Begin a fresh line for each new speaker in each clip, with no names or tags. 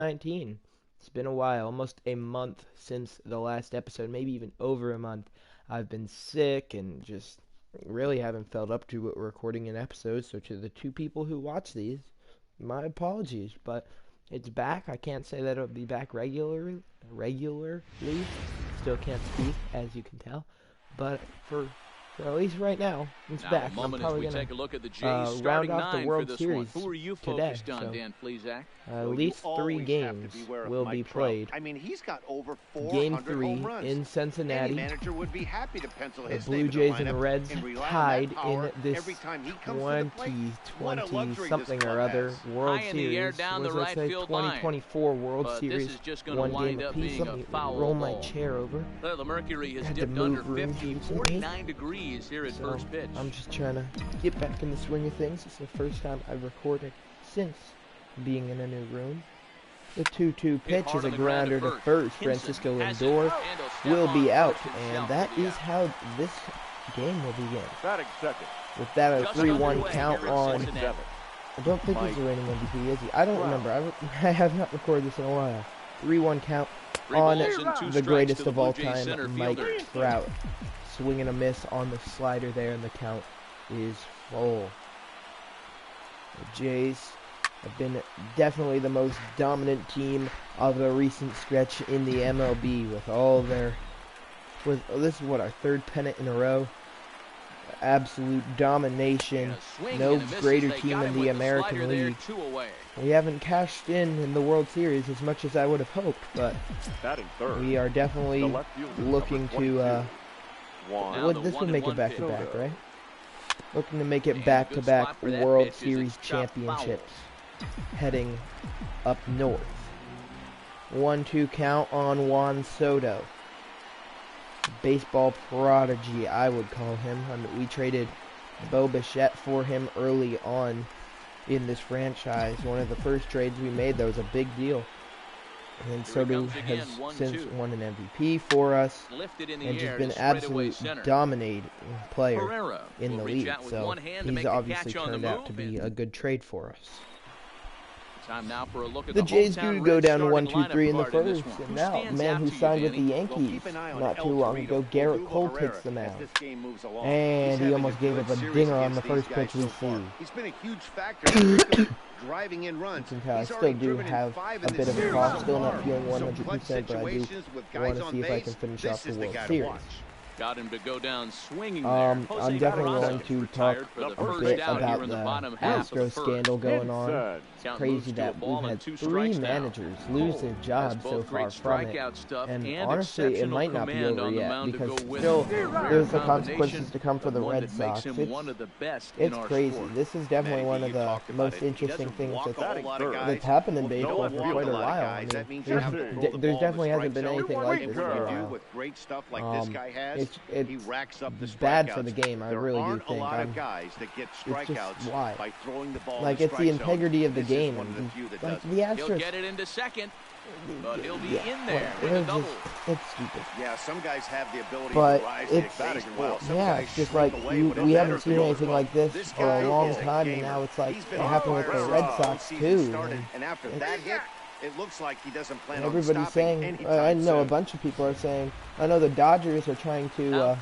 19. It's been a while, almost a month since the last episode, maybe even over a month. I've been sick and just really haven't felt up to recording an episode, so to the two people who watch these, my apologies, but it's back. I can't say that it'll be back regularly. Still can't speak, as you can tell, but for at least right now, it's back.
I'm probably going to take a look at the Jays
round off the World Series
Who are you
today.
focused on, Dan Plesac?
At least 3 games will be played.
I mean, he's got over 400
Game 3
home runs.
in Cincinnati.
Any manager would be happy to pencil
The
his
Blue
name in
Jays
the
and the
lineup
Reds tied in this
every time he comes to the plate.
2020 something or other World
High in the air
Series.
down the
Was
right
say
field line.
2024 World
But
Series.
this is just going to
1
wind
game
up
apiece.
being
Let
a
me
foul
roll my
ball.
chair over.
Well, the mercury has
Had to
dipped
move
under
rooms
50,
recently.
49 degrees here at first pitch.
I'm just trying to get back in the swing of things. It's the first time I've recorded since being in a new room. The 2-2 pitch is a grounder to first. Francisco Lindor will be out, and that is how this game will begin. With that, a 3-1 count on. I don't think he's the reigning MVP, is he? I don't remember. I have not recorded this in a while. 3-1 count on the greatest of all time, Mike Trout. Swing and a miss on the slider there, and the count is full. The Jays have been definitely the most dominant team of the recent stretch in the MLB with all their... this is what, our 3rd pennant in a row? Absolute domination. No greater team in the American League. We haven't cashed in the World Series as much as I would have hoped, but we are definitely looking to... this would make it back-to-back, right? Looking to make it back-to-back World Series championships heading up north. 1-2 count on Juan Soto. Baseball prodigy, I would call him. We traded Bo Bichette for him early on in this franchise. One of the first trades we made that was a big deal. And Soto has since won an MVP for us and just been an absolute dominating player in the league. So he's obviously turned out to be a good trade for us.
Time now for a look at
the Jays do go down 1-2-3 in the first, and now the man who signed with the Yankees not too long ago, Garrett Cole, takes the mound. And he almost gave up a dinger on the first pitch we see.
He's been a huge factor driving in runs.
I still do have a bit of a cough, still not feeling 100%, but I do want to see if I can finish off the World Series.
Got him to go down swinging there.
I'm definitely going to talk a bit about the Astros scandal going on. It's crazy that we've had 3 managers lose their jobs so far from it. And honestly, it might not be over yet, because still there's the consequences to come for the Red Sox. It's crazy. This is definitely one of the most interesting things that's happened in baseball for quite a while. I mean, there definitely hasn't been anything like this for a while. It's bad for the game, I really do think. It's just why. Like, it's the integrity of the game. Like, the Astros...
Get it into second, but he'll be in
there
with a double.
It's stupid.
Yeah, some guys have the ability
to
rise to batting well.
Yeah, it's just like, we haven't seen anything like this for a long time, and now it's like, it happened with the Red Sox, too.
And after that hit, it looks like he doesn't plan on
everybody's saying, I know a bunch of people are saying, I know the Dodgers are trying to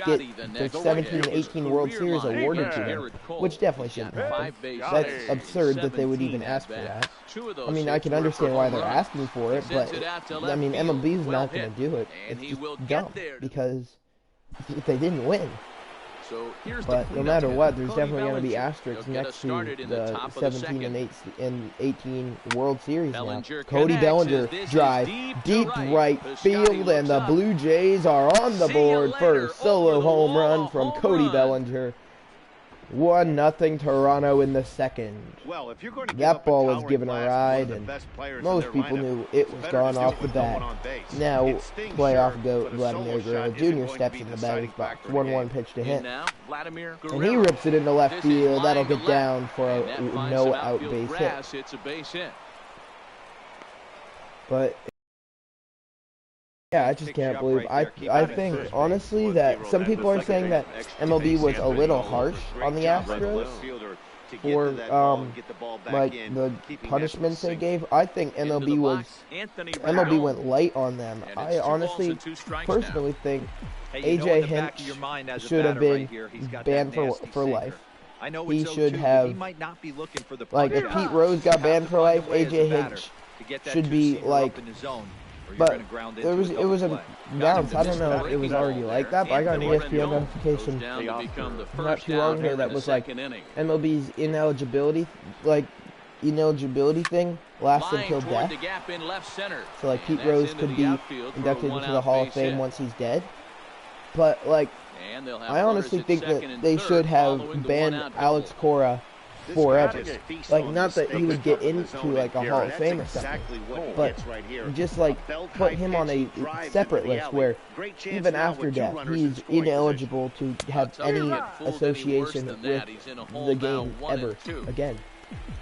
get the 17 and 18 World Series awarded to him, which definitely shouldn't happen. That's absurd that they would even ask for that. I mean, I can understand why they're asking for it, but, I mean, MLB is not going to do it. It's just dumb, because they didn't win. But no matter what, there's definitely going to be asterisks next to the 17 and 18 World Series now. Cody Bellinger drive deep right field, and the Blue Jays are on the board for a solo home run from Cody Bellinger. 1-0 Toronto in the second. That ball was given a ride, and most people knew it was gone off the bat. Now, playoff goat Vladimir Guerrero Jr. steps in the batter's box. 1-1 pitch to him. And he rips it into left field. That'll get down for a no-out base hit. But... yeah, I just can't believe. I think, honestly, that some people are saying that MLB was a little harsh on the Astros.
to get
for
to that ball and get the ball back
like
in,
the
keeping
punishments they
that
gave. I think
Into the
MLB
box, Anthony
MLB
Rendon.
went light on them.
And
I
it's 2 balls
honestly,
and 2 strikes
personally think
Hey, you know
AJ
in the back of
Hinch
your mind as a
should have
batter
been
right here, he's got
banned
that
for
nasty
for
sinker.
life.
I know
He
it's 0-2,
should
but
have,
he might not be looking for the
like, if
punch
Pete
out.
Rose got
You
banned
have
for
to find
life,
a way as a
AJ
batter
Hinch
to get that
should be,
two-seamer
like,
up in the zone, or you're
but
gonna ground
it
into
was
double play.
announced. I don't know if it was
Breaking
already
ball
like
there.
that, but I got an
Anthony
ESPN
Rendon
notification
goes down to become the
not
first
too long
out
ago
here
that
in
was
the
like
second inning.
MLB's ineligibility thing lasts
Line
until
toward
death.
the gap in left center.
So like
And
Pete
that's
Rose
into
could
the
be
outfield for a
inducted into the
one-out
Hall of
base
Fame
hit.
once he's dead. But like
And they'll have
I honestly
runners at
think that
second and
they
third
should have
following the
banned
one-out
Alex
double.
Cora
This
forever.
guy just feasts
Like
on
not that he would
mistakes
get
from the
into
zone
like a
and
Hall of
That's
Fame or something.
exactly what he
But
gets right here.
just like
A belt-type
put him on
pitch,
a
he drives
separate
into the
list
alley.
where
Great chance
even
now
after
with 2
death
runners in
he's
scoring
ineligible to have
Tell you,
any
get fooled any worse
association
than
with
that. He's in a hole
the
now,
game
1 and
ever
2.
again.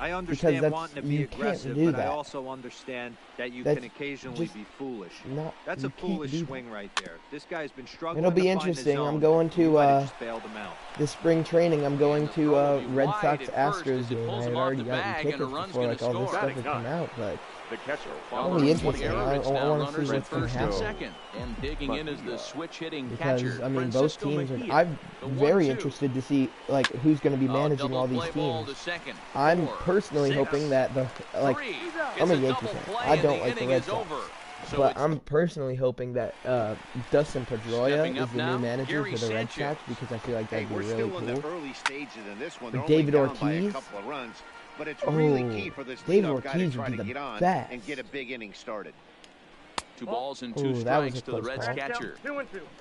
I understand
that's-
wanting to be
you can't
aggressive,
do
but I
that.
also understand that you
That's
can occasionally
just
be foolish.
Not,
That's
you
a
can't
foolish
do that.
swing right there. This guy's been struggling
It'll be
to find the
interesting.
zone,
I'm going
and you
to
might have just bailed him out.
this spring training. I'm going
And the
to
throw will be
Red
wide
Sox
at first
Astros
as it
game.
pulls
I had
him off
already
the
gotten
bag, and a
tickets
run's
before
gonna
like all this
score.
stuff had come out, but
The catcher.
it'll be interesting. I
It's
want
now
to
runners
see
at
what's going to
first and
happen.
second, and digging in is the switch-hitting
Because
catcher.
I mean, both
Francisco
teams.
Mejia.
I'm
The
very
1-2.
interested to see like who's going to be managing
Double
all these
play ball
teams.
to second.
I'm
4,
personally
6,
hoping that the like
3.
I'm
It's
a
a
Yankee
double
fan.
play
I
and
don't
the
like the
inning
Red
is
Sox.
over. So
But
it's
I'm personally hoping that Dustin Pedroia
Stepping
is
up
the
now,
new manager
Gary
for the Red
Sanchez.
Sox because I feel like
Hey,
that'd be
we're
really
still in the
cool.
early stages in this one.
With
They're
David
only down by a
Ortiz.
couple of runs, but it's really
Oh,
key for this
David
leadoff guy to
Ortiz
try
would be
to
the
get on
best.
and get a big inning started.
2 balls and 2
Ooh, that was
strikes
a
to the
close
Reds
call.
catcher.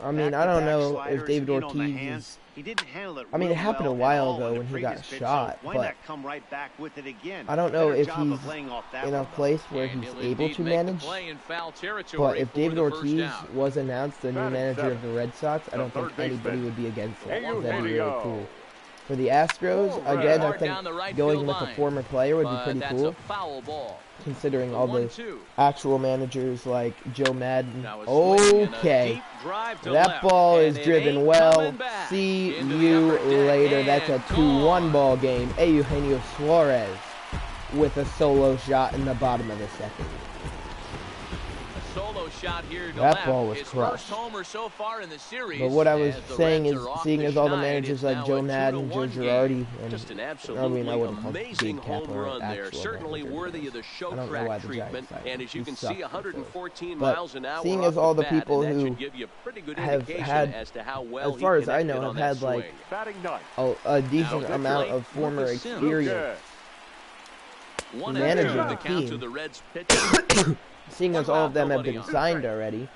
I mean, I don't know if David Ortiz is.
He didn't handle it
I mean, it
real
happened a
well
while
at all
ago
in the
when he
previous
got
pitch,
shot,
so why
but
not come right back with it again?
I don't know
Better
if
job
he's
of laying off that
in a
one, though.
place where
And
he's
he'll
able
indeed
to
make the
manage.
play in foul territory
But if
for
David
the first
Ortiz
down.
was announced the new
Batting
manager of
seven.
the Red Sox, I
The
don't think
third baseman.
anybody would be against it.
Hey,
That'd be really cool. For the
All
Astros,
right.
again, I
Hard down the
think
right
going
field
with a
line.
former player would be
But
pretty
that's
cool,
a foul ball.
considering
The
all the
1-2.
actual managers like Joe Madden.
Now a swing and a
Okay,
deep drive to
that
left,
ball is
and it
driven
ain't
well.
coming back.
See
Into the
you
upper deck
later. That's a
and
2-1
gone.
ball game. Eugenio Suarez with a solo shot in the bottom of the second.
A solo shot here to
That
left.
ball was
His
crushed.
first homer so far in the series.
But what I was
as the
saying
Reds
is,
are off
seeing
the
as all the
schneid,
managers
it's
like
now
Joe
a
Madden, Joe
2-1 game.
Girardi, and
Just an
I
absolutely
wouldn't call
amazing
Gabe Kapler
home run
an
there.
actual
Certainly
manager,
worthy of the
I
show
don't know
track
why the Giants
treatment.
signed him.
And as you
He
can
sucked
see, 114
But
miles an hour
seeing
off
as all the
bat,
people
and that
who
should give you a pretty good
have
indication
had,
as to how well
as far
he
as I know,
connected
have
on that
had like
swing.
Batting ninth.
a decent
Now,
amount
victory,
of former
Lucas Sims.
experience.
One
managing
and 2
the
the count
team.
to the Reds pitcher.
Seeing as all of them have been signed already.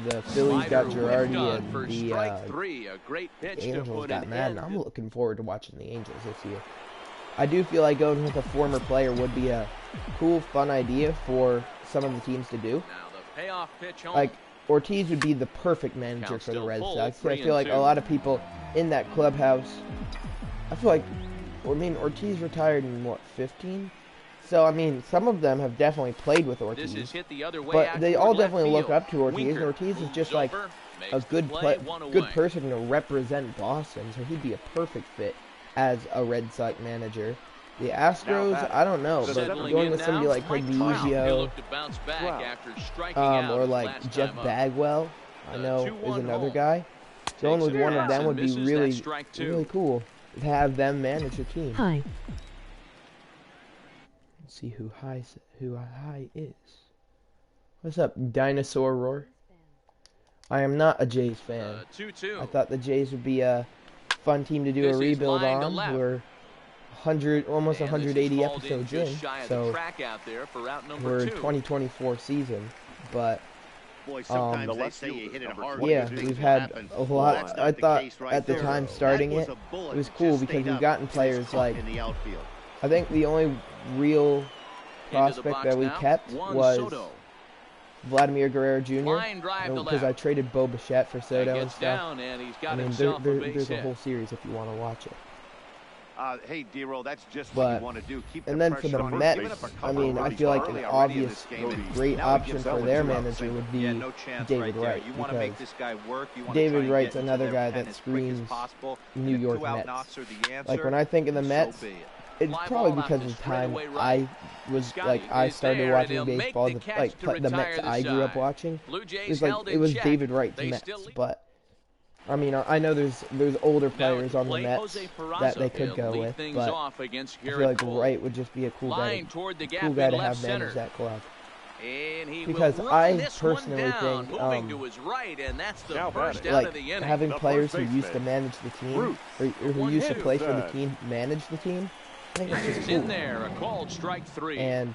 The Phillies got Girardi and
for
the
strike 3, a great pitch to
Angels
put
got
an
Madden.
end
I'm looking forward to watching the Angels this year. I do feel like going with a former player would be a cool, fun idea for some of the teams to do.
Now the payoff pitch home.
Like, Ortiz would be the perfect manager
Count
for the
still
Red
full,
Sox. I
3
feel like
and
a
2.
lot of people in that clubhouse, I feel like, I mean, Ortiz retired in, what, 15? So, I mean, some of them have definitely played with Ortiz.
This is hit the other way
But
out
they
toward
all
left
definitely look
field.
up to Ortiz, and
Winker
Ortiz is
moves
just like
over, makes
a
the
good
play, one
good
away.
person to represent Boston, so he'd be a perfect fit as a Red Sox manager. The Astros, I don't know, but
Settling
going
in
with somebody
now,
like Craig
Mike Trout. He'll
Biggio,
look to bounce back after striking out
or
his
like
last
Jeff
time up.
Bagwell, I know is
2-1
another
home.
guy. Going with
Takes
one
a
of them
pass
would
and
be
misses that
really,
strike two.
really cool to have them manage the team.
Hi.
Let's see who high is. What's up, Dinosaur Roar? I am not a Jays fan.
2-2.
I thought the Jays would be a fun team to do
This
a
is
rebuild
line to
on.
left.
We're 100, almost
And this is
180
hauled
episodes
just
in,
shy of
so
the track out there for route number
we're
2.
2024 season. But
Boy, sometimes
The
they
left
say you
fielder,
hit it
number
hard.
20.
yeah,
things
we've
will
had
happen.
a
Well,
lot.
that's not
I
the
thought
case right
at the
there.
time
That
starting
was
it,
a bullet
it was
that
cool
just
because
stayed
we've
up
gotten
and it's
players
caught
like,
in the outfield.
I think the only real
Into the
prospect
box
that we
now,
kept
Juan
was
Soto.
Vladimir Guerrero Jr.
Line drive to
Because I
left.
traded Bo Bichette for
And
Soto and
gets
stuff.
down, and he's got
I mean,
himself a base
there's a
hit.
whole series if you want to watch it.
Hey, D-Roll, that's just
But-
what you want to do. Keep
And
the
then for
pressure
the
on.
Mets,
Giving up a
I
couple
mean,
of
I
runs
feel like
early
an
already in
obvious
this game, and
great
now it
option
gives
for
them a
their
2-out
manager
single.
would be
Yeah, no chance
David
right there.
Wright,
You want to make
because
this guy work. You want
David
to try and
Wright's
get into
another
their
guy
pen
that
as quick as
screams
possible.
New
And if
York
2-out
Mets.
knocks are the answer,
Like when I think of the
so
Mets,
be it.
it's
Fly
probably
ball off
because
the
of the time
straightaway
I
right.
was
Scotty
like I
is
started
there, and
watching
he'll make
baseball.
the
The
catch to
the Mets
retire the
I grew up
side.
watching.
Blue Jays
It was like
held
it
in
was
check.
David Wright's
They
Mets,
still lead.
but I mean I know there's older
Now
players
to
on the
play
Mets
Jose Peraza.
that they could
He'll
go
lead
with,
things
but
off against
I feel
Garrett
like
Cole.
Wright would just be a cool
Line
guy,
toward the gap
cool guy
in
to
left
have manage
center.
that club.
And he
Because
will run
I
this
personally
one down,
think,
moving to his right, and that's the
Now
first
batting.
out
Like
of the inning.
having
The
players
first
who used to
baseman,
manage the team,
Ruth.
or who used to
1-2.
play for the
Sad.
team, manage the team. I think it's just
It's
cool.
in there, a called strike 3.
And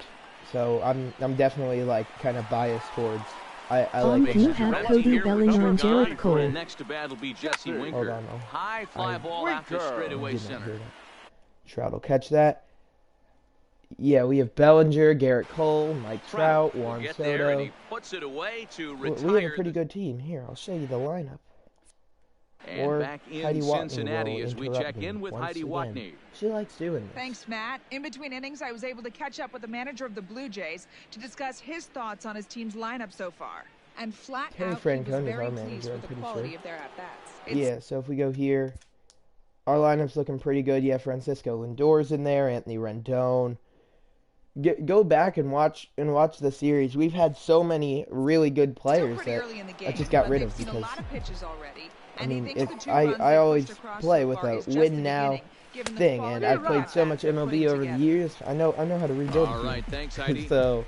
so I'm definitely like kind of biased towards. I
On
like
you
when
have
Ready
Cody
here with
Bellinger
two
and
gone.
Garrett Cole.
Next to bat will be Jesse
Hold
Winker.
on, no.
High fly ball out to
Winker.
straightaway
did not hear
center.
that. Trout will catch that. Yeah, we have Bellinger, Garrett Cole, Mike Trout,
will
Juan
get there, and
Soto.
he puts it away to
We
retire.
have a pretty good team. Here, I'll show you the lineup.
And
Or
back in
Heidi Watney
Cincinnati
will
as we
interrupt
check
me
in with
once
Heidi
again.
Watney.
She likes doing this.
Thanks, Matt. In between innings, I was able to catch up with the manager of the Blue Jays to discuss his thoughts on his team's lineup so far. And flat
Terry
out, he was
Francona is
very
our
pleased
manager, I'm
with the
pretty
quality
sure.
of their at-bats.
Yeah, so if we go here, our lineup's looking pretty good. Yeah, Francisco Lindor's in there, Anthony Rendon. Go back and watch the series. We've had so many really good
Still
players
pretty
that
early in the game,
I just got
but
rid
they've
of
seen a
because
lot of pitches already.
I
And he
mean,
thinks
it's,
the 2 runs
I
they've
always
pushed across
play
so
with
far
a
is just
win
the
now
beginning, given the
thing,
quality
and
of
I've
the
played so
at-bats
much
they're
MLB
putting
over the
together.
years. I know how to rebuild.
All
a
right,
team.
thanks, Heidi.
So,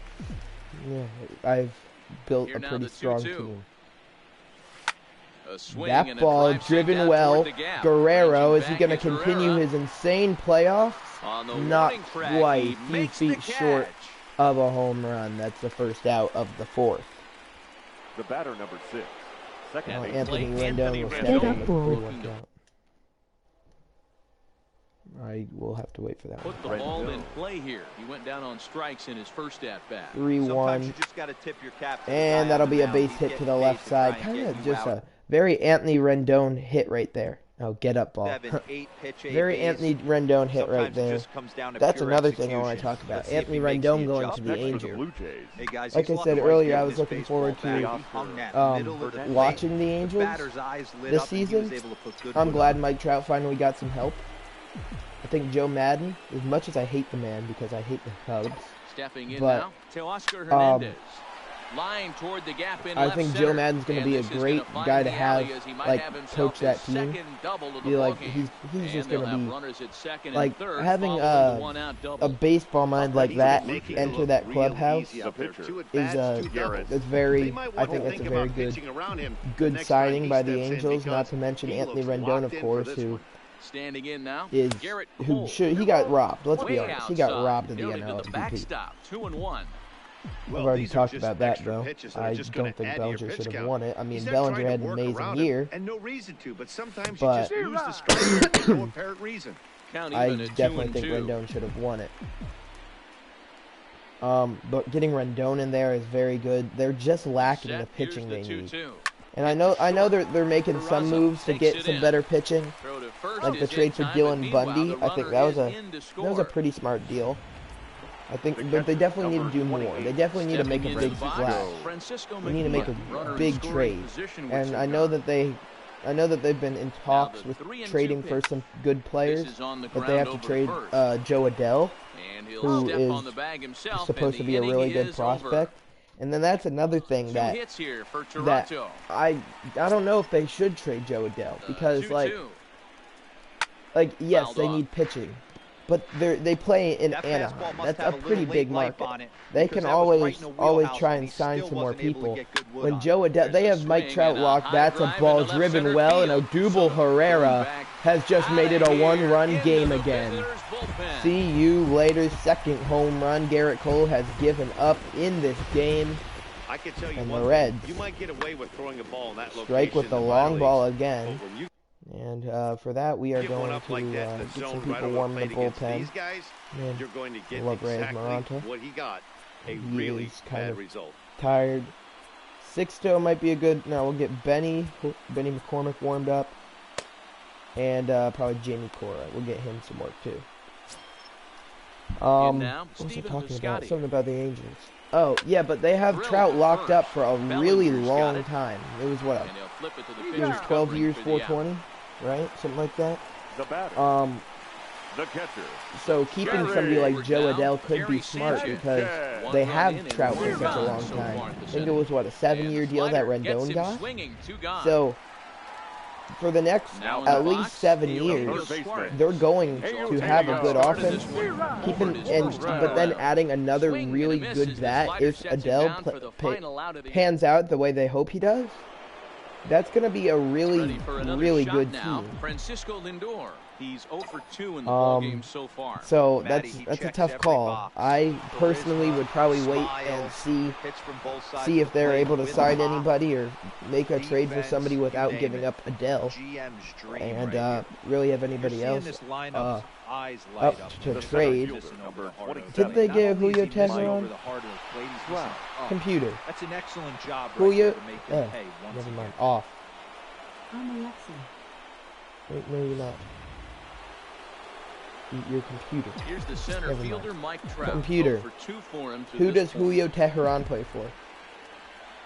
yeah, I've built
Here
a
now
pretty
the
strong
2-2.
team.
A swing
That
and a
ball
drive sent
driven
out
well.
toward the gap.
Guerrero,
Ranging
is he
back
going to
is
continue
Herrera.
his insane playoffs?
On the
Not
warning track,
quite.
he
Few
makes the
feet short
catch.
of a home run. That's the first out of the fourth.
The batter, number 6. Second
Now
base.
Anthony
Anthony
Rendon will
Rendon.
step
Get
in
up,
with
ball.
pre-worked out. I will have to wait for that one.
Put the
Right
ball
now.
in play here. He went down on strikes in his first at bat.
3-1.
You just got to tip your cap to the guy
And
on
that'll
the
be a
mound.
base
He's
hit to
getting
the
paid
left
to
side.
try and
Kind
get
of
you
just
out.
a very Anthony Rendon hit right there. Oh, get up ball.
7, 8 pitch, 8
Very
Ks.
Anthony Rendon hit right
Sometimes it
there.
just comes down to
That's
pure
another thing I want
execution.
to talk about.
Let's see if
Anthony
he makes
Rendon
the
going to
adjustment
the
Next for the
Angels.
Blue Jays.
Hey guys,
Like
he's
I said
lucky right
earlier,
there
I
in
was
this
looking
baseball
forward
bat.
to
He hung that middle of the plate.
watching the
The
Angels
batter's eyes lit
this
up and he
season.
was able to put good
I'm
foot
glad
on.
Mike Trout finally got some help. I think Joe Madden, as much as I hate the man because I hate the Cubs,
Stepping in
But,
now to Oscar Hernandez. Line toward the gap in
I
left
think
center.
Joe Madden's going to
And
be a
this is
great
gonna find
guy to
the
have,
alley as he might
like,
have himself
coach that
his
team.
second double of the
Be like,
ballgame.
he's
And
just
they'll
going
have
to be
runners at second
like
and third,
having
following the one-out double.
a baseball mind like that enter that clubhouse
The pitcher.
is that's very. I think that's a very good signing by the Angels. Not to mention Anthony Rendon, of course, who
Standing in now,
is
Garrett
who
Cole.
should he got robbed. Let's be
Way
honest, he got
outside,
robbed of the
nearly to
NL
the
MVP.
backstop, 2-1.
I've already talked about that though. I don't think Bellinger should have won it. I mean, Bellinger had an amazing year.
And no reason to, but sometimes
but
you just lose the strike for no apparent reason.
Count
I
even at
definitely think
2-2.
Rendon should have won it. But getting Rendon in there is very good. They're just lacking
Set,
the pitching they
here's the
need.
2-2.
And I know they're making some
Peraza
moves to
takes
get
it
some
in.
better pitching.
Throw to first
Like the
is
trade
in
for
time,
Dylan
but meanwhile,
Bundy,
the
I think
runner
that was
is
a
in to
that was a
score.
pretty smart deal. I think,
The
but they
catcher,
definitely need to do
number
more.
28.
They definitely need to make a
Stepping
big
into the box,
splash.
Francisco
They need to make
McNeil, runner
a
in
big
scoring
trade.
position with
And
two
I know
down.
that they've been in talks
the
with
3-2
trading for
pitch.
some good players,
This is on the
but they
ground
have to
over
trade
first.
Joe Adele,
And he'll
who
step
is
on the bag himself,
supposed to
and
be
the
a really
inning
good
is
prospect.
over.
And then that's another thing
Two
that
hits here for
that
Toronto.
I don't know if they should trade Joe Adele because
2-2.
yes,
Fouled
they
off.
need pitching, but they play in
That fastball
Anaheim.
must
That's
have
a
a
pretty
little
big
late life
market.
on it,
They
because
can
that was right in the
always
wheelhouse,
try
and
and
he
sign
still
some more
wasn't able to
people.
get good wood
When
on
Joe
it.
Adele, they
There's a
have Mike
swing
Trout
and a
locked.
high
That's a
drive
ball
into left
driven
center
well, and
field.
Odubel
So,
Herrera
going back
has just made it
out
a
of here
one-run
into
game
the
again.
visitor's bullpen.
See you later. Second home run Garrett Cole has given up in this game.
I can tell you
And
one
the
thing,
Reds
you might get away with throwing a ball in that location.
strike with
in
the
minor
long
leagues,
ball
but
again.
when you
And for that, we are
get one
going
up
to
like that in
get
the
some
zone right
people
over the
warm in the
plate against
bullpen.
these guys,
Man,
you're going to get
love Reyes
exactly
Maranta.
what he got. A
He
really
is kind
bad
of
result.
tired. Sixto might be a good. No, we'll get Benny McCormick warmed up. And probably Jamie Cora. We'll get him some work too. What was I talking about? Something about the Angels. Oh, yeah, but they have Trout locked up for a really long time. It was what? It was 12 years, 420, right? Something like that.
The batter. The catcher.
So keeping somebody like Joe Adele could be smart because they have Trout for such a long time. I think it was, what, a 7-year deal that Rendon got? So for the next at least 7 years, they're going to have a good offense. But then adding another really good bat, if Adele pans out the way they hope he does, that's going to be a really, really good team.
Francisco Lindor. He's 0 for 2 in the ball game so far.
So that's a tough call. I personally would probably wait and see if they're able to sign anybody or make a trade for somebody without giving up Adele, and really have anybody else up to trade. Did they get Julio Teheran? Computer.
That's an excellent job.
Julio. Never mind. Off.
I'm Alexa.
Wait, no, you're not. Your computer.
Here's the center fielder, Mike Trout.
Computer.
For 2 for him
Who does Julio Teheran play for?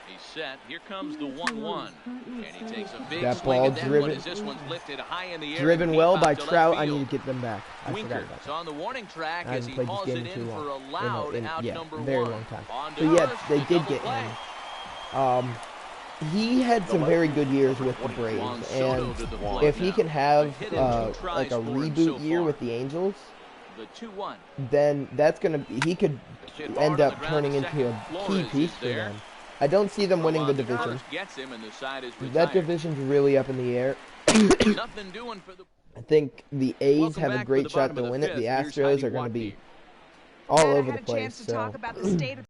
He's set. Here comes the 1-1. And he takes a big
that
swing
ball
at that
driven,
one as this one's lifted high in the air.
Driven well by Trout. I need to get them back. I forgot about
It's
that.
on the warning track
I
as
haven't
he
played
hauls
this
it
game too
in for
long.
a loud out
Yeah,
number
very
1.
long time.
On
So yeah,
Doris,
they
the
did
double
get
play.
him. He had some very good years with the Braves, and if he can have like a reboot year with the Angels,
The 2-1.
then that's gonna he could end up turning into a key piece for them. I don't see them winning the division. That division's really up in the air.
Nothing doing for the
I think the A's have a great shot to win it. The Astros are going to be all over the place.
To talk about the state of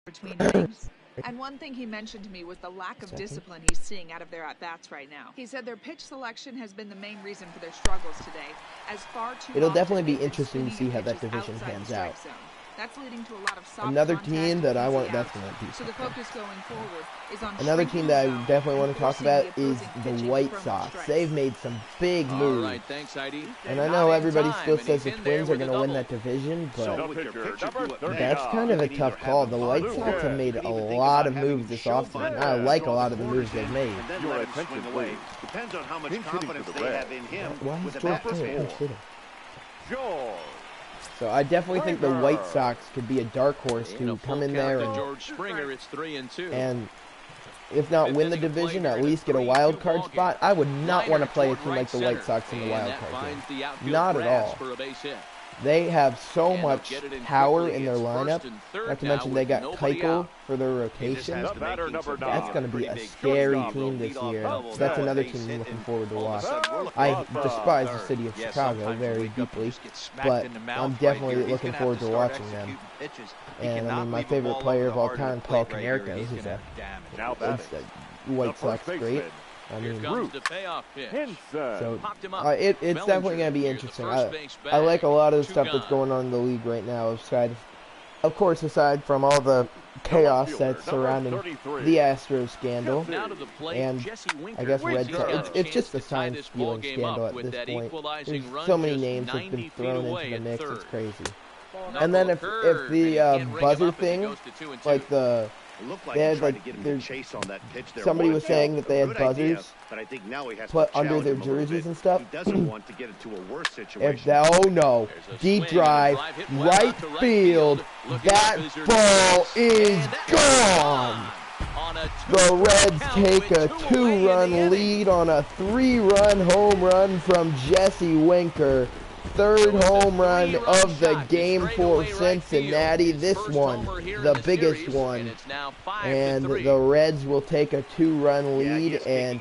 between innings. And one thing he mentioned to me was the lack of discipline he's seeing out of their at-bats right now. He said their pitch selection has been the main reason for their struggles today, as far too
It'll
often
definitely be
they've been
interesting to see
swinging
how
at
that
pitches
division
outside
pans
the strike
out.
zone. That's leading to a lot of soft
Another
contact
team that I
and
want
easy
that's
outs.
going to be
So the focus going forward is on
another
shrinking
team
the
that I
zone
definitely want
and
to talk
forcing
about
the
is
opposing
the
pitching
White
from
Sox.
strikes.
They've made some big
All
moves.
right, thanks, Heidi.
And I know everybody still says the Twins are going to win that division, but that's kind of a tough call. The White Sox have made a lot of moves this offseason. I like a lot of the moves they've made.
Your attention, please.
Depends on how much
Pinch hitting
confidence
for the
they
Reds.
have in him
Why
with
is
the
George
bat
Taylor
performance.
sitting?
George.
So I definitely think the White Sox could be a dark horse to come in there
George Springer, it's 3-2.
and if not win the division, at least get a wild card spot. I would not want to play a team like the White Sox in the wild card game. Not at all. They have so much power in their lineup. Not to mention they got Keuchel for their rotation. That's going to be a scary team this year. That's another team I'm looking forward to watch. I despise the city of Chicago very deeply, but I'm definitely looking forward to watching them. And I mean, my favorite player of all time, Paul Konerko, who's a White Sox great. I mean, so it's definitely going to be interesting. I like a lot of the stuff that's going on in the league right now. Of course, aside from all the chaos that's surrounding the Astros scandal, and I guess Red Sox, it's just a sign stealing scandal at this point. There's so many names have been thrown into the mix, it's crazy. And then if the buzzer thing, like they had like somebody was saying that they had buzzers put under their jerseys and stuff. If that, oh no, deep drive, right field, that ball is gone. The Reds take a 2-run lead on a 3-run home run from Jesse Winker. Third home run of the game for Cincinnati. This one, the biggest one. And the Reds will take a 2-run lead, and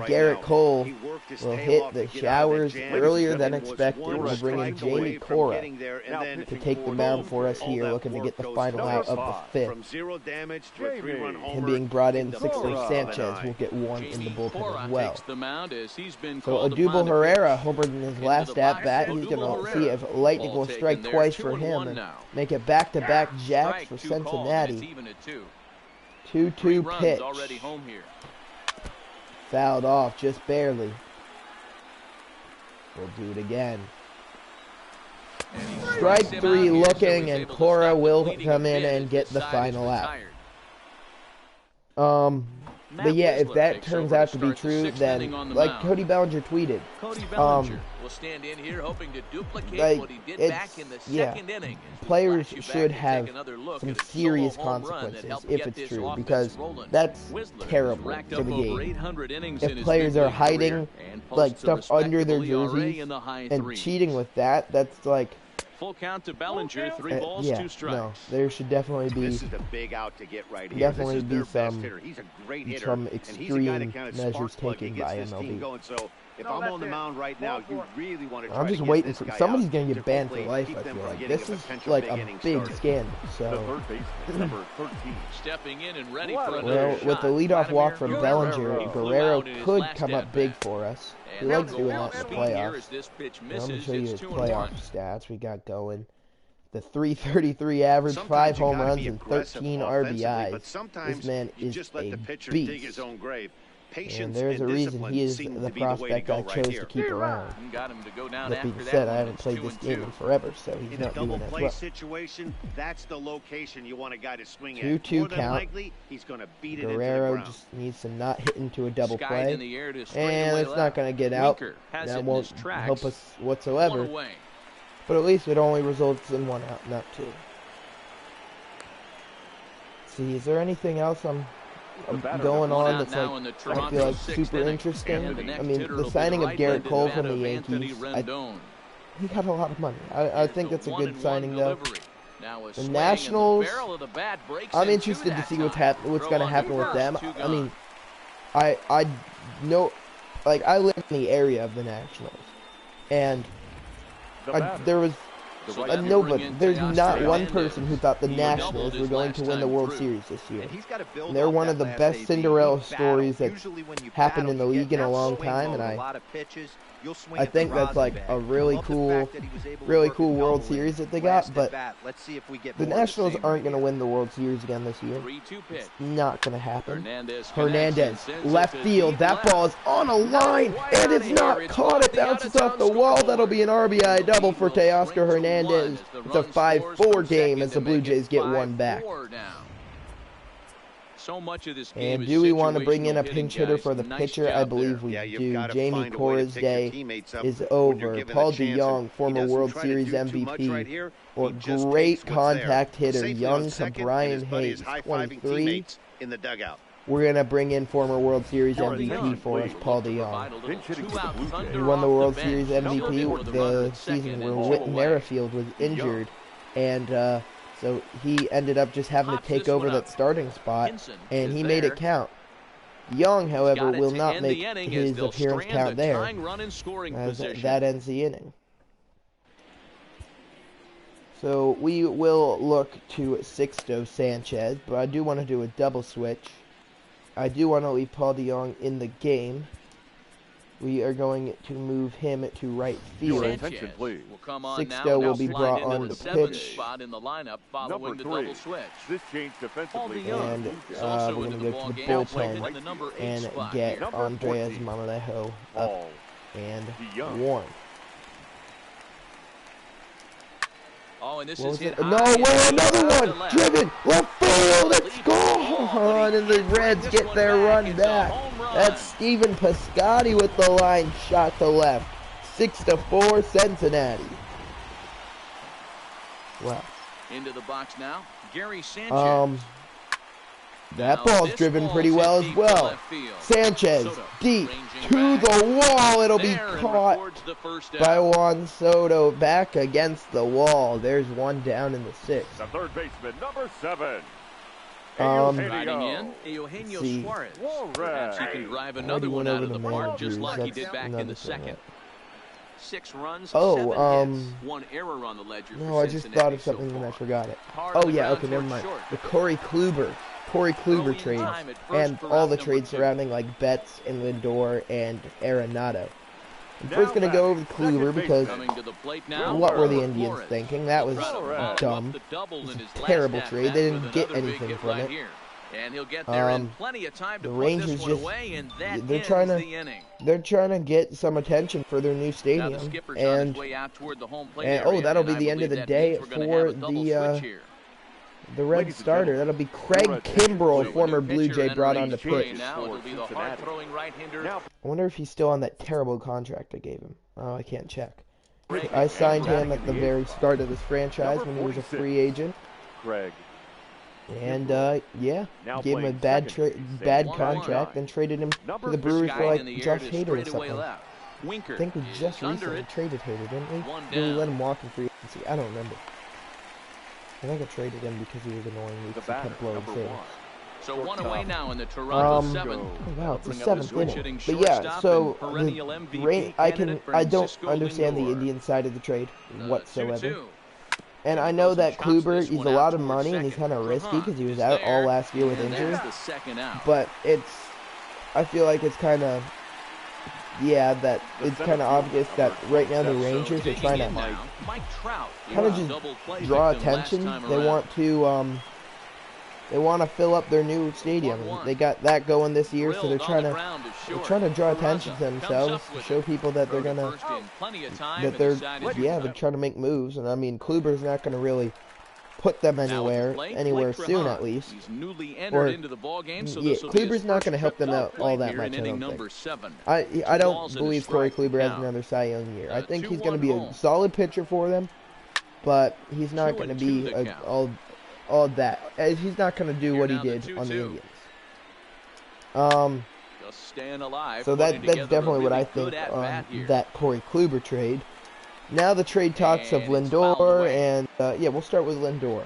Garrett Cole will hit the showers earlier than expected. We'll bring in Jamie Cora to take the mound for us here, looking to get the final out of the 5th. Him being brought in, Sixto Sanchez will get one in the bullpen as well. So Odubel Herrera homered in his last at-bat. He's going to see if lightning will strike twice for him and make it back-to-back jacks for Cincinnati. 2-2 pitch. Fouled off just barely. We'll do it again.
And he
Strike
strikes him
3
out here, so
looking,
he's
and
able to
Cora
stop the
will
bleeding
come
a
in
bit
and
as
get
this
the
side is
final out.
retired.
But yeah, if
Whistler
that
takes
turns
over
out to be
start the
true,
sixth inning
then
on the
like
mound.
Cody Bellinger tweeted,
Cody Bellinger will stand in here hoping to duplicate
like,
what he did
it's,
back in the
yeah,
second inning. As we
players
flash you back
should
and
have
take another look
some
at a
serious
solo home run that
consequences
helped
if
get
it's
this
true,
offense
because
rolling.
that's
Whistler has
terrible
racked
for
up
the
over
game.
800 innings
If
in his
players
big
are
league
hiding
career and
like
posts a
stuff under their
respectable ERA
jerseys
in the high
and
threes.
cheating with that, that's like,
Full count to Bellinger, 3 balls,
yeah,
2 strikes.
no, there should definitely be
This is a big out to get right here.
definitely
This is their
be
best hitter. He's a great hitter.
some
And he's a guy that
extreme
kind of
measures
spark plug
taken
gets
by
this team
MLB.
going. So if I'm on the mound right now, you really want to try
I'm
to
just
get
waiting
this
for
guy
somebody's
out
gonna
to
get banned for
hopefully
life.
keep
I
them
feel
from
like
getting
this
a
is
potential
like
big
a
inning
big
started.
scandal.
The
So
third baseman, number 13.
Stepping in and ready for
Well,
another
well,
shot.
with the leadoff walk from
Vladimir
Bellinger,
He flew
Guerrero
out in his
could
last
come up
at
big
bat.
for us. He
And
likes
they'll
doing
go
that
off
in the
speed here
playoffs.
as this pitch
Now, let me
misses.
show you
It's
his
2-1.
playoff stats we got going. The 333 average,
Sometimes
5
you
home
gotta
runs,
be
and
aggressive
13
offensively,
RBIs.
but sometimes
This man
you
is
just let
a
the pitcher dig his
beast.
own grave.
And
Patience
there's a
and
reason
discipline
he is
seem
the
to be the way to
prospect
go
I
right
chose
here.
to keep around.
Got him to go down
That
after
being
that
said,
one.
I haven't
It's
played this
2-2.
game in forever, so he's
In a
not
double
doing as
play
well.
situation, that's the location you want a guy to swing at.
2-2
More than
count.
likely, he's going to beat it into the
Guerrero
ground.
just needs to not hit into a double
Skied in
play.
the air to
And
straightaway
it's not
left.
going to get out.
Winker has it
That
in
won't
his tracks.
help us
1
whatsoever.
away.
But at least it only results in 1 out, not 2. See, is there anything else I'm going on that's
now in
like
the
I feel
Toronto
like
sixth
super
inning.
interesting?
And the next
I mean,
hitter
the
will be
signing of
right
Garrett
handed
Cole
bat
from the
of Anthony
Yankees,
Rendon.
he got a lot of money. I think that's a good
1-1
signing, though.
delivery. Now a
The
swing,
Nationals,
and the barrel of the bat breaks
I'm
into
interested to
that
see what's
time.
what's
Throw
going to
on
happen with
first,
them.
2
I
gone.
mean, I know, like, I live in the area of the Nationals, and there was nobody. There's not one person who thought the Nationals were going to win the World Series this year.
And he's got to build
And they're
off
one
that
of the
last
best
AB.
Cinderella
You battle.
stories that's
Usually when you
happened
battle,
in the
you
league
get
in a
that
long
swing
time,
mode,
and
a lot of pitches. You'll swing
I
at the
think that's
rosin
like
bag.
a really
Love the
cool,
fact that he was able to
really
work
cool
a
World
double
Series that they
last
got,
at
but
bat. Let's see if we get
the
more of
Nationals
same
aren't
right
going to
here.
win the World Series again this year.
3-2 pitch.
Not going to happen.
Hernandez
Left field. That ball is on a line, and it's not caught. It bounces off the wall. That'll be an RBI double for Teoscar Hernandez. It's a 5-4 game as the Blue Jays get 1 back.
So much of this game
And
is
do we want to bring in a
situational hitting,
pinch hitter
guys.
for the
Nice
pitcher?
job
I believe
there.
we
Yeah, you've
do.
got to
Jamie
find a way to
Cora's
pick your
day
teammates up
is
when you're
over.
given
Paul
a chance,
DeYoung,
and
former
he doesn't
World
try to
Series
do too much
MVP,
right here.
or
He just
great
takes what's there.
contact hitter,
Safely
young
on second, and
Brian
his buddy
Hayes,
is high-fiving
23.
teammates in the dugout.
We're going to bring in former World Series
Your
MVP
attention,
for us,
please.
Paul DeYoung.
Pinch hitting for the Blue Jays.
He won the
Off
World
bench.
Series MVP
Number
the
4, the
season where
runner at
Whit
second,
Merrifield was injured, and so he ended up just having to
Pops
take
this
over
one
that
up.
starting spot,
Hinson
and
is
he made
there.
it count. Young, however,
Got it
will
to
not
end
make
the inning as
his
they'll
appearance
strand
count
a
there,
tying run in scoring
as
position.
that ends the inning. So we will look to Sixto Sanchez, but I do want to do a double switch. I do want to leave Paul DeYoung in the game. We are going to move him to right
Your
field.
attention, please.
Will come on
Sixto
now,
will
now
be
slide
brought
into
on
the
the
7th
pitch.
spot in the lineup following
Number
the
3.
double switch.
This change defensively.
DeYoung
And
is also
we're
into
going to
the
go
ball
to the
game, now playing
bullpen
in the number 8
and
spot
get
here.
Number
Andreas
14.
Mamalejo up
Ball.
and
DeYoung.
one.
Oh, and this
What
is
was
hit
it?
high
No,
and
well,
deep
another
out to
one!
left.
Driven! Left field! It's gone! And the Reds get their run back. That's Stephen Piscotty with the line shot to left. 6-4 Cincinnati. Wow.
Into the box now, Gary Sanchez.
That
Now,
ball's
this
driven
ball's
pretty
hit
well
deep
as
to
well.
left field.
Sanchez,
Soto
deep
ranging
to
back.
the wall. It'll be
There and
caught
records the first
by
out.
Juan Soto. Back against the wall. There's one down in the 6th.
The third baseman, number 7.
Riding in,
Eugenio See.
Suarez.
Suarez.
Perhaps he can drive
I
another
already
one
went
out
over
of the
the
park, just
managers.
like he
That's
did back in
another
the
thing.
2nd. 6 runs,
Oh,
7 hits, 1 error on the ledger
No,
for
I just
Cincinnati
thought of
so
something and I
far.
forgot it.
Hard
Oh
on the
yeah,
ground
okay, never
towards
mind.
short.
The Corey Kluber
Early in
trades,
time at first
and
for
all
route
the
number
trades
2.
surrounding like Betts and Lindor and Arenado. I'm
Now
first gonna go over
back,
Kluber
second
because
Coming to the plate now.
what were the
Flores.
Indians thinking? That was
Trying to follow up
dumb.
the double
It was
in
a
his last
terrible
at
trade.
bat
They
with
didn't get
another big
anything
hit
from
right
it.
here. And he'll get there in plenty of time to
the
put
Rangers
this one
just
away, and that
they're
ends
trying to
the inning.
they're trying to get some attention for their new
Now
stadium,
the skipper's on
and
his way out toward the home plate
and
area,
oh, that'll
and
be
I
the end of
believe
the
that
day
means we're gonna
for
have a double
the
switch here.
the Red
Ladies and
starter.
gentlemen,
That'll be Craig
Red
Kimbrell,
So a
former
new
Blue
pitcher
Jay, brought
entering
on to
the
pitch.
now. It'll be the hard-throwing right-hander.
Now,
I wonder if he's still on that terrible contract I gave him. Oh, I can't check. I signed him at the very start of this franchise when he was a free agent,
Craig.
and yeah,
Now
gave him a
playing
bad
second,
bad
Sam
contract, then traded him to
Number
the Brewers for
Skied in
like
the
Josh
air to
Hader or
straightaway
something.
left. Winker
I think we
is
just
under
recently
it.
traded Hader, didn't we?
One
Did we
down.
let him walk in free agency? I don't remember. I think I traded him because he was annoying me
The
because he
batter,
kept blowing
number
saves.
1.
So
Short
one away
top.
now in the Toronto
Um,
seventh.
Oh, wow, it's the
Bring up the
7th
switch-hitting
inning. But yeah,
shortstop
so
and perennial MVP
I
candidate
I don't
Francisco
understand the
Lindor.
Indian side of the trade whatsoever.
2-2.
And I know that
Chops this
Kluber, he's
one
a
out
lot of
towards
money and he's
second.
kind of risky because he was
is
out all
there,
last year with
and
injury.
there's the second out.
But I feel like it's kind of, yeah, that it's kind of obvious that right now the Rangers are trying to kind of just draw attention. They want to fill up their new stadium. They got that going this year, so they're trying to draw attention to themselves to show people that they're gonna they're trying to make moves. And I mean, Kluber's not gonna really put them anywhere soon, at least.
He's newly
Or
entered into the ball game, so
yeah,
this will be his
Kluber's not
first
gonna help them
trip
out
to
all
plate
that
here
much.
in
I
inning
don't
number
think.
7.
I
Two
don't
balls and a
believe Corey
strike
Kluber has
count.
another Cy Young year. I think he's
2-1
going to be a
home.
solid pitcher for them, but he's not going to
2-2
be
the count.
all that. He's not going to do
Here
what he
now the
did on the
2-2.
Indians.
Just staying alive,
So
putting
that's
together a
definitely what
really
I think
good at-bat here.
that Corey Kluber trade. Now the trade talks of
And it's fouled
Lindor,
away.
and yeah, we'll start with Lindor.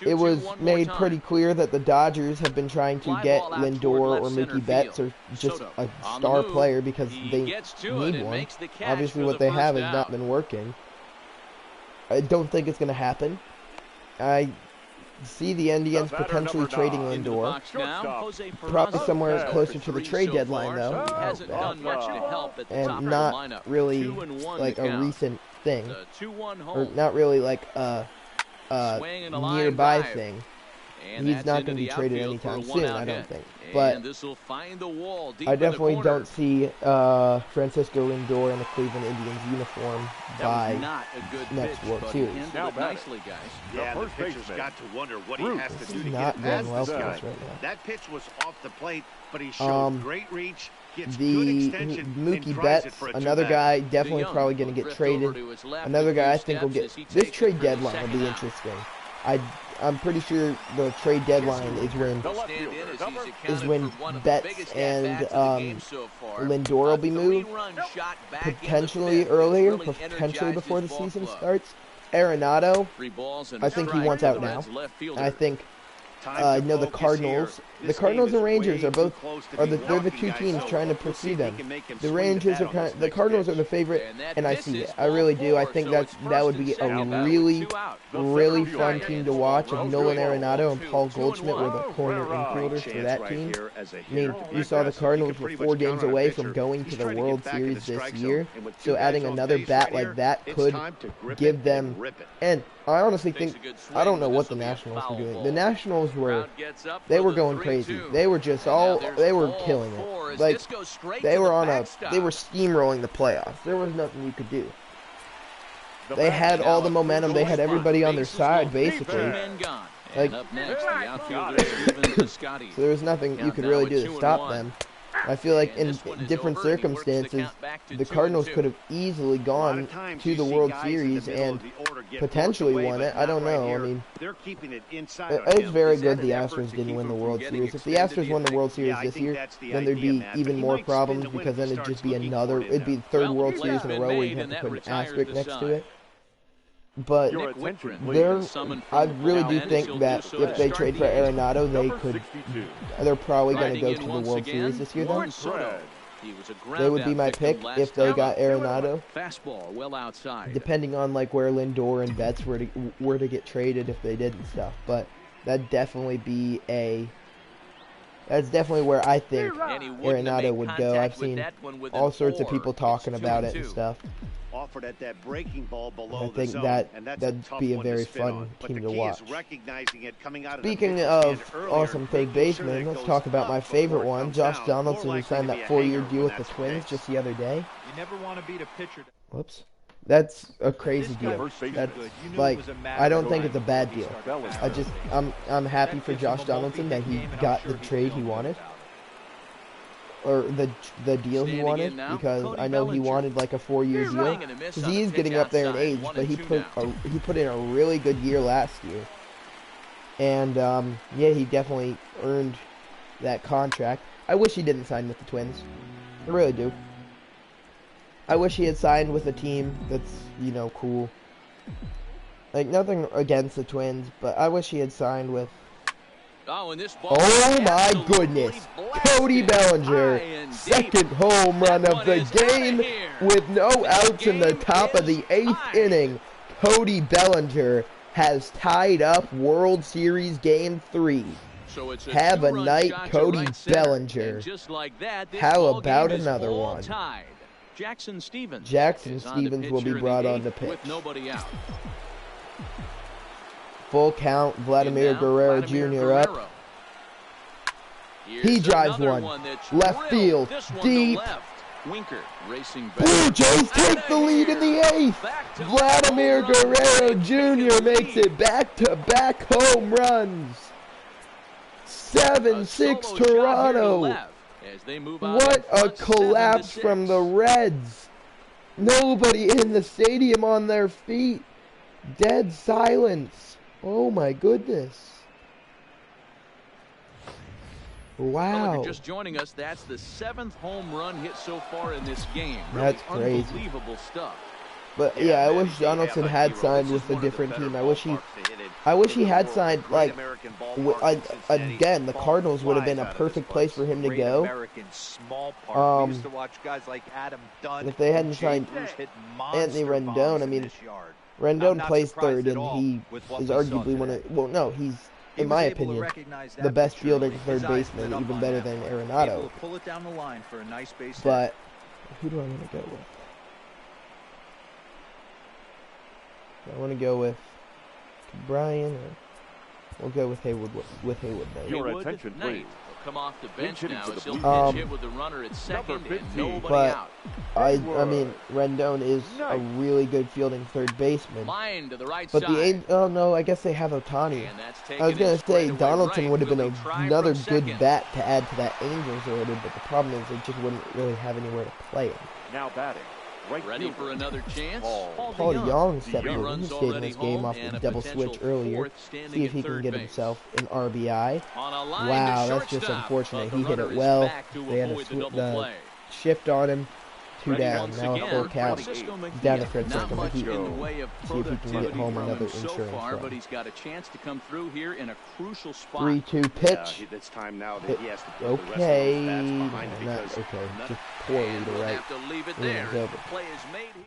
The 2-2
It was
one more
made
time.
pretty clear that the Dodgers have been trying to
Fly
get
ball out toward
Lindor
left
or
center
Mookie Betts or
field.
just
Soto
a
on the
star
move.
player because
He
they
gets to it
need
and
one.
makes the catch
Obviously,
for
what
the
they have
first
has not
out.
been working. I don't think it's going to happen. I see the Indians
The batter,
potentially
number
trading
9.
Into the
Lindor.
box now,
Shortstop.
Jose
Probably
Peraza.
somewhere
Okay.
closer to the
3
trade
so
deadline,
far,
though.
so he hasn't done much to help at the top
And
of
not
the lineup.
really
2-1
like
the
a
count.
recent thing,
The 2-1
or
home.
not really like a
Swing and a line
nearby
drive.
thing.
And
He's
that's
not
into
going to be
the
traded
outfield for a
anytime soon,
one-out
I don't
hit.
think. But
And this will find the wall deep
I
in the
definitely
corner.
don't see Francisco Lindor in the Cleveland Indians uniform
That was
by
not a good
next
pitch,
World
but
Series.
he handled
Now
it
batting.
nicely, guys.
Yeah, the
first
pitcher's
baseman.
got to wonder what he
Bruce.
has to
This
do
is
to
not
get
going
past
well
this
for
guy.
us right now.
That pitch was off the plate, but he showed great reach, gets good
The
extension, and
Mookie
tries it
Betts,
for a
another
two-back.
guy, definitely
DeYoung
probably going to
will
get
drift
traded.
over to his left
Another
a
guy I
few
think will
steps
get.
as he
This
takes
trade
it for the
deadline will
second
be
out.
interesting. I'm pretty sure the trade deadline is when
The left
Stand in
fielder,
as
number
he's accounted
is when
for one of the
Betts
biggest
and,
at-bats of the game so far.
Lindor will be
A
moved,
three-run shot back in the
potentially
fifth
earlier,
has really
potentially
energized
before the
his ball
season
club.
starts. Arenado,
3 balls and
I
a
think he
strike
wants
for
out
the
now.
Reds left fielder.
I think
Time to
no, the
focus
Cardinals.
here.
The
This
Cardinals
game
and
is
Rangers
way
are
too
both
close to
are
be
they're the
walking,
two
guys,
teams
so
trying to
we'll see
pursue
if he
them.
can make him
The
swing
Rangers
bat
are
on
kind
this
of, the
next
Cardinals
pitch.
are the favorite,
And that
and I
pitch
see
is
it. I really do. I
ball
think
four, so it's
that would
first
be
and second
a
down with
really
2 out.
The
really
center
fun
fielder.
team to watch if Nolan Arenado and Paul
2-1.
Goldschmidt were the corner
Big
infielders for
Chance
that
right
team.
here as a
I mean,
hitter.
you saw the
Aggressive.
Cardinals
You can
were
pretty
4
much
games
count on a
away
pitcher.
from going
He's
to the
trying to
World
get back in the
Series this
strike
year.
zone, and with
So
two
adding
guys on
another
base
bat
right
like
here,
that
it's
could
time to grip
give
it
them.
and rip it.
And I honestly
Takes
think
a good swing,
I don't know
but
what
this
the
will be a
Nationals were
foul
doing.
ball.
The Nationals were
Crowd gets up
they
for
were
the
going
3-2.
crazy. They were just
Now
all
there's
they were
ball
killing
4
it.
as
Like
this goes straight
they
to
were
the
on a
backstop.
they were steamrolling the playoffs. There was nothing you could do.
The
They had
batter,
all the
Now,
momentum. They had
Bruce
everybody on their
bases
side
loaded.
basically.
Two men gone.
Like-
And up next, the outfielder
Got it.
Steven Piscotty.
So there was nothing you could
Count
really
now
do
at
to
2-1.
stop them. I feel like
And
in
this one is
different
over, and he works the
circumstances,
count back to
the
2-2.
Cardinals could have easily
A lot
gone
of times
to
you
the
see
World
guys in the
Series
middle
and
of the order get
potentially
forced away,
won
but
it. I don't
not right
know. I
here.
mean,
They're keeping it inside on
it's
him.
very
Is
good
that
the
an effort
Astros
to
didn't
keep
win
him
the
from
World
getting
Series. If the
extended,
Astros
do you
won the
think?
World Series
Yeah, I
this
think
year,
that's the
then there'd
idea,
be
Matt,
even
but
more
he might
problems
spin to win
because
if
then
he
it'd just
starts
be
looking
another.
for it
It'd be
now.
the third
Well,
World
the
Series in a
play's
row
been
where you
made,
have
and
to
that
put an
retires
asterisk
the
next
side.
to it. But
Your
Nick
attention,
Wittgren,
please.
summoned from
I
the
really do
bullpen.
think
He'll
that
do so
if
to
they
start
trade
the
for
inning.
Arenado, they
Number
could.
62.
They're probably going to
Riding
go
in
to the
once
World
again,
Series this year. Then
Juan Soto.
Fred.
He was a
they would be
ground
my
out
pick
victim last
if they
time.
got Arenado.
Fastball well outside.
Depending on like where Lindor and Betts were to get traded if they did and stuff. But that'd definitely be a That's definitely where I think
And he wouldn't have
Arenado
made
would go. I've
contact with
seen
that one with
all
an
sorts of
or.
people
It's
talking about it and
2-2.
stuff.
Offered at that breaking ball below
I
the
think
zone,
that
and that's
that'd
a tough
be a
one to
very
spin
fun
on. But
team
the
to
key
watch.
is recognizing it coming out of
Speaking
the
of
pitcher's stand earlier,
awesome fake
making sure that
basemen,
it
let's
goes
talk about
up
my
before
favorite
it
one,
comes
Josh
down.
Donaldson,
More
who signed
likely
that
to be a
4-year
hanger
deal
when
with the
that's the
Twins
case.
just the other day.
You never want to beat a pitcher.
Whoops. That's a crazy
This guy
deal.
was too
That's
good. You knew it
like,
was a matter
I don't
of
think
time
it's a
before
bad
he
deal.
started
I'm happy
That
for
gives him
Josh
a
Donaldson that
multi-hit
he
game, and I'm
got
sure
the
he's
trade he
feeling good
wanted,
about it.
or the deal he
Standing
wanted,
in now,
because
Cody
I know he
Bellinger.
wanted like a 4-year deal,
Swing and a miss
because
on
he
the
is
pitch
getting up there in
outside.
age,
1
but
and
he
2
put in a really good year last year, and yeah, he definitely earned that contract. I wish he didn't sign with the Twins. I really do. I wish he had signed with a team that's, you know, cool. Like, nothing against the Twins, but I wish he had signed with...
Oh, and this ball
Oh my
absolutely
goodness!
blasted
Cody Bellinger,
high and deep.
second home run
That
of
one
the
is outta
game
here.
with no
This
outs in the
game
top of the
is
8th
tied.
inning. Cody Bellinger has tied up World Series Game 3.
So it's a
Have a
two-run
night,
shot to
Cody
right center.
Bellinger.
And just like that, this
How
ball
about
game is
another
all
one?
tied. Jackson Stevens
Jackson
is on to
Stevens
pitch
will be
here in
brought
the
on to
8th with
pitch.
nobody out.
Full count, Vladimir
In now,
Guerrero
Vladimir
Jr.
Guerrero.
up.
Here's
He drives
another
one.
that's
Left
drilled.
field,
This one
deep.
To left. Winker racing back.
Blue Jays take
Outta
the lead in
here.
the 8th.
Back-to-back
Vladimir
home runs.
Guerrero
They've taken
Jr.
the
makes
lead.
it back-to-back home runs.
A
7-6
solo shot here to
Toronto.
left as they move out
What
in
a
front,
collapse
7-6.
from the Reds. Nobody in the stadium on their feet. Dead silence. Oh my goodness.
Well, if
Wow.
you're just joining us, that's the 7th home run hit so far in this game.
That's
Really
crazy.
Unbelievable stuff.
But yeah, I wish Donaldson had signed with a different team. I wish he had signed, like, again, the Cardinals would have been a perfect place for him to
Great
go.
American small park. We used to watch guys like Adam Dunn.
If they hadn't
and Jay
signed
Bruce hit
Anthony
monster
Rendon,
bombs
I
in
mean,
this yard.
Rendon
not
plays
surprised
third,
at
and
all
he
with what
is
we saw
arguably one
today.
of, well, no, he's,
He
in
was
my
able to
opinion,
recognize
the
that
best
pitcher
fielder
early.
and third
His eyes lit
baseman,
up
even
on
better
that
than
play.
Arenado.
Able to pull it down the line for a nice base hit.
But who do I want to go with? I want to go with Brian, or we'll go with Haywood. With Haywood, maybe.
Your
Haywood,
attention,
Knight
please.
will come off the bench
Pinch hitting
now
for the
as he'll
Blue
pitch hit with the runner at second
Number
and
15.
nobody
But
out.
I mean, Rendon is a
Knight.
really good fielding third baseman.
Line to the right
But
side.
oh no, I guess they have Otani.
And that's
I was
taken
gonna
in
say
straightaway
Donaldson
right.
would have been
Will he try
another
from
good
second?
bat to add to that Angels order, but the problem is they just wouldn't really have anywhere to play him.
Now batting. Right
Ready
fielder.
for another chance.
Paul
Paul DeYoung stepped
DeYoung.
in. He
Runs
stayed in
already
this game
home
off
and
the
a
double
potential
switch earlier.
fourth standing
See if
at
he can
third
get
base.
himself an RBI.
On a line
Wow,
to
that's just
shortstop,
unfortunate.
but
He
the
hit it
runner is
well.
back to
They had
avoid the double
the
play.
shift on him. Two
Ready
down.
once
Now a
again,
full count.
Francisco Mejia.
Down to
Not
Francisco
much
Mejia.
in the way of
See if he can get
productivity
home
from
another
him so
insurance
far,
run.
but he's got a chance to come through here in a crucial spot.
3-2
Yeah,
pitch.
it's time now that he has to put the rest of
Okay.
those bats behind it
Not
because
okay. Just poorly
And
to
we'll
right.
have to leave it
Yeah,
there.
it's
The
over.
play is made.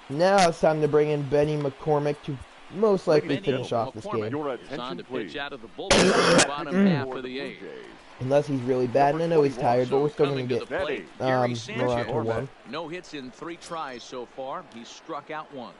Now it's time to bring in Benny McCormick to most likely
Benny
finish off this
McCormick
game.
Your
is on
attention,
to pitch
please.
out of the bullpen in the bottom half
For
of
the
the
Blue
eighth.
Jays.
Unless he's really bad, and I know he's tired, but we're still going
Coming
to
to
get
the plate,
Betty.
Gary
Morata
Sanchez.
one.
No hits in 3 tries so far. He's struck out once.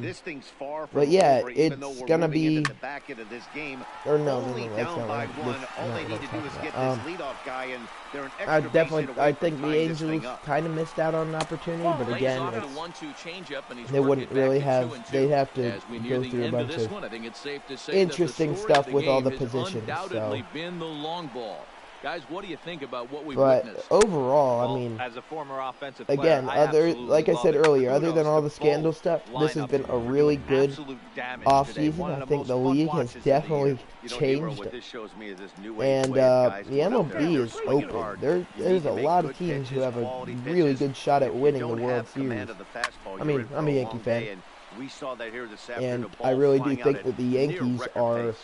this thing's far from
But yeah,
over, even though
it's
we're
gonna
moving into
be-
the back end of this game.
or no,
Only
that's
down
not
by
what
one.
this,
All
not
they
what
need
I'm
to do is
talking
get
about.
this leadoff guy, and they're an
I
extra base
definitely,
hit away
I
from
think the
tying this
Angels
thing up.
kind of missed out on an opportunity, but
Lays
again,
off the
it's,
1-2 changeup, and he's
they
worked
wouldn't
it back
really
to
have-
2-2.
they'd have to
As we
go
near the
through a
end
bunch
of this
of
one, I think it's safe to say
interesting
that the story
stuff
of
with all the
game has
positions,
undoubtedly
so.
been the long ball. Guys, what do you think about what we've
but
witnessed?
overall, I
Well,
mean,
as a former offensive player,
again,
I
other,
absolutely
like I
love
said
it.
earlier, other
Kudos
than all
to
the scandal
both
stuff, this has
lineups
been a
for
really
doing
good
absolute damage
off-season.
today. One of
I
the
think
most
the
fun
league
watches
has
of the year.
definitely
You know, Nero,
changed.
what this shows me is this new age
And
way of guys
the
going out
MLB
there, they're
is
swinging
open.
hard.
There's
You need
a
to make
lot of
good
teams who
pitches,
have a
quality
really
pitches.
good shot at
If you
winning the
don't
World
have command
Series.
of the fastball,
I mean,
you're in for
I'm a
a
Yankee
long
fan.
day, and we saw that here this afternoon.
And
a ball
I really do
flying out
think
at
that the
near
Yankees
record
are
pace.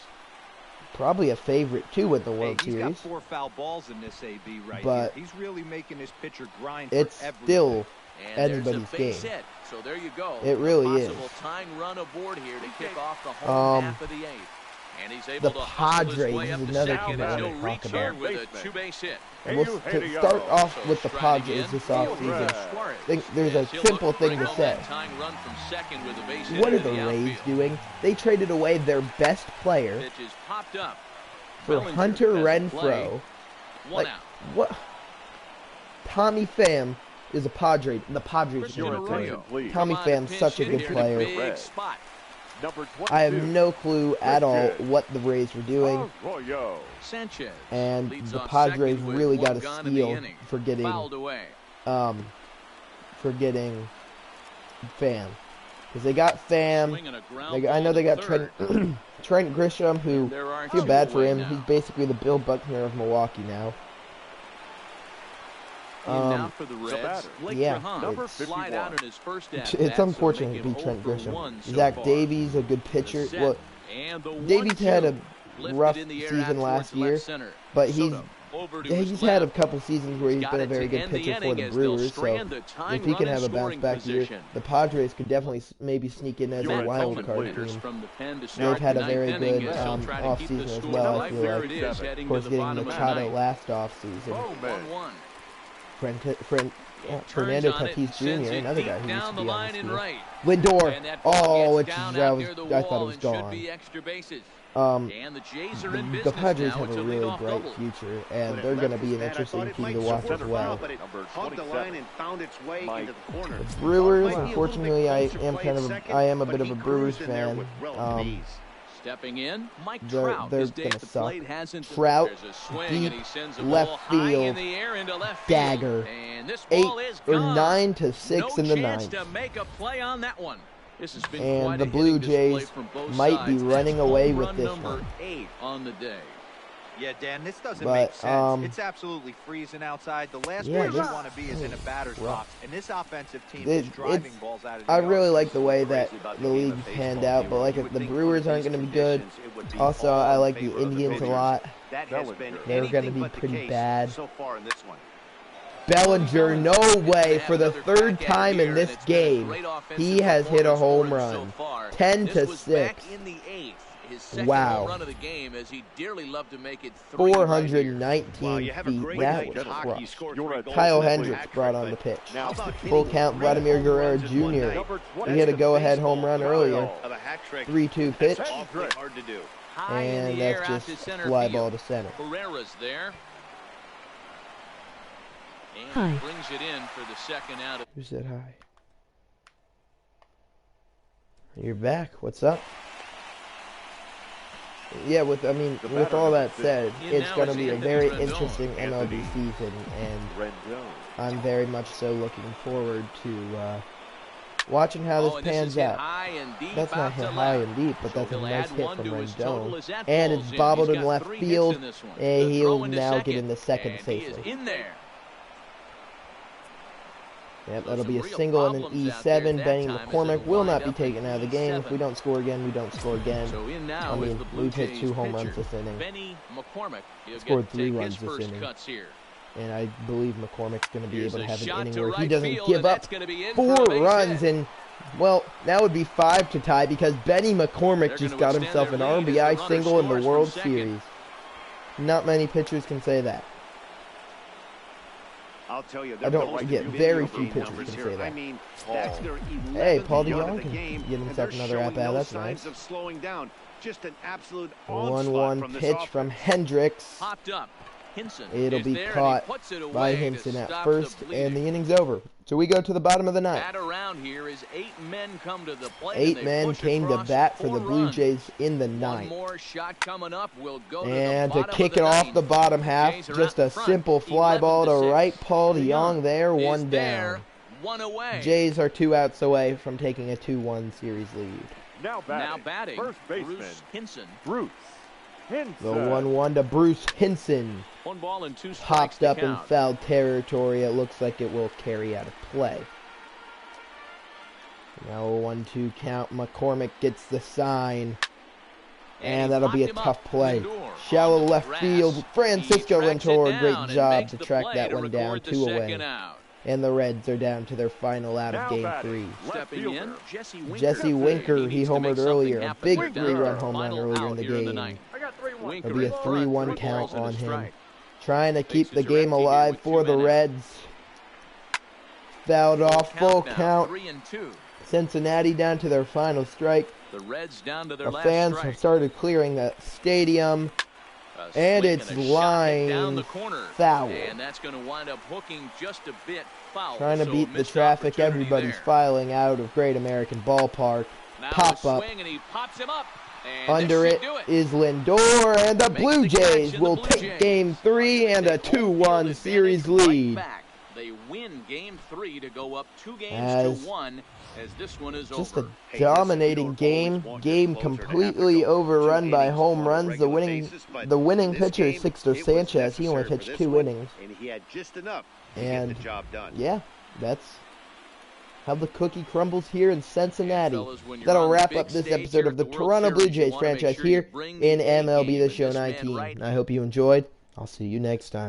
probably a favorite to win the World
Hey, he's got
Series,
4 foul balls in this AB right
but
here. He's really making his pitcher grind for
it's
everything.
still
And
anybody's
there's a base
game.
hit. So there you go.
It really is.
Possible tying run aboard here to kick off the home half of the 8th. And he's able
the
to hustle his
Padres
way
is
up the
another
second
team I
as
want
he'll
to
reach
talk
here
about.
with a two-base hit.
And we'll to start off with the Padres this offseason. I think there's a simple thing to say. What are the Rays doing? They traded away their best player for Hunter Renfroe. Like, what? Tommy Pham is a Padre. The Padres are going to trade. Tommy Pham's such a good player. I have no clue at all what the Rays were doing. And the Padres really got a steal for getting Pham. Because they got Pham. I know they got Trent Grisham, who, I feel bad for him. He's basically the Bill Buckner of Milwaukee now. Yeah, it's unfortunate to be Trent Grisham. Zach Davies, a good pitcher. Well, Davies had a rough season last year, but he's had a couple seasons where he's been a very good pitcher for the Brewers. So if he can have a bounce back year, the Padres could definitely maybe sneak in as a wild card team. They've had a very good offseason as well, I feel like. Of course, getting Machado last offseason. Fernando Tatis Jr., another guy who used to be on the team. Lindor. Oh, I thought it was gone. The Padres have a really bright future, and they're going to be an interesting team to watch as well. The Brewers, unfortunately, I am a bit of a Brewers fan.
Stepping in, Mike
they're
Trout
going to suck. Trout, deep left field, dagger, 8 or 9 to 6 in the ninth. And the Blue Jays might be running away with this one.
On the day.
Yeah, Dan, this doesn't make sense. It's absolutely freezing outside. The last place you want to be is in a batter's box, and this offensive team is driving balls out of the
I really like the way that the league panned out, but like if the Brewers aren't going to be good. Also, I like the Indians a lot. They're going to be pretty bad. Bellinger, no way, for the third time in this game, he has hit a home run. 10 to 6. Wow. 419 feet. That was rough. Kyle Hendricks brought on the pitch. Full count, Vladimir Guerrero Jr. He hit a go-ahead home run earlier. 3-2 pitch. And that's just fly ball to center.
Hi. Brings it in for the second out.
Who said hi? You're back. What's up? Yeah, with all that said, it's going to be a very interesting MLB season, and I'm very much so looking forward to watching how this pans out. That's not hit high and deep, but that's a nice hit from Rendon. And it's bobbled in left field, and he'll now get in the second safely. Yep, that'll be a single and an E7. Benny McCormick will not be taken out of the game. If we don't score again, we don't score again. I mean, we've hit 2 home runs this inning. Scored 3 runs this inning. And I believe McCormick's going to be able to have an inning where he doesn't give up 4 runs. And, well, that would be 5 to tie because Benny McCormick just got himself an RBI single in the World Series. Not many pitchers can say that.
I'll tell you,
very few pitchers can say that. Hey, Paul DeYoung can get himself another at-bat. That's nice. 1-1 pitch from Hendricks. It'll be caught by Hinson at first, and the inning's over. So we go to the bottom of the ninth. 8 men came to bat for the Blue Jays in the ninth. And to kick it off the bottom half, just a simple fly ball to right. Paul DeYoung there, 1 down. Jays are 2 outs away from taking a 2-1 series lead.
Now batting, first baseman, Bruce Hinson.
The 1-1 to Bruce Hinson.
1 ball and 2 strikes.
Popped up in foul territory. It looks like it will carry out of play. Now a 1-2 count. McCormick gets the sign. And that'll be a tough play. Shallow left field. Francisco Lindor, great job to track that one down. 2 away. And the Reds are down to their final out of Game 3.
Stepping in,
Jesse Winker, he homered earlier. A big 3-run home run earlier in the game. It'll be a 3-1 count on him. Trying to keep the game alive for the Reds. Fouled off, full count. Cincinnati down to their final strike. The fans have started clearing the stadium. And it's line foul.
And that's going to wind up hooking just a bit foul.
Trying to beat the traffic. Everybody's filing out of Great American Ballpark. Pop up. Under it is Lindor, and the Blue Jays will take Game 3 and a 2-1 series lead.
They win Game 3 to go up 2 games to 1 as this one is
just
over.
A dominating game completely overrun by home runs. The winning pitcher is Sixto Sanchez. He only pitched 2 innings.
And he had just enough to
get
the job done.
Yeah, that's how the cookie crumbles here in Cincinnati. That'll wrap up this episode of the Toronto Blue Jays franchise here in MLB The Show 19. I hope you enjoyed. I'll see you next time.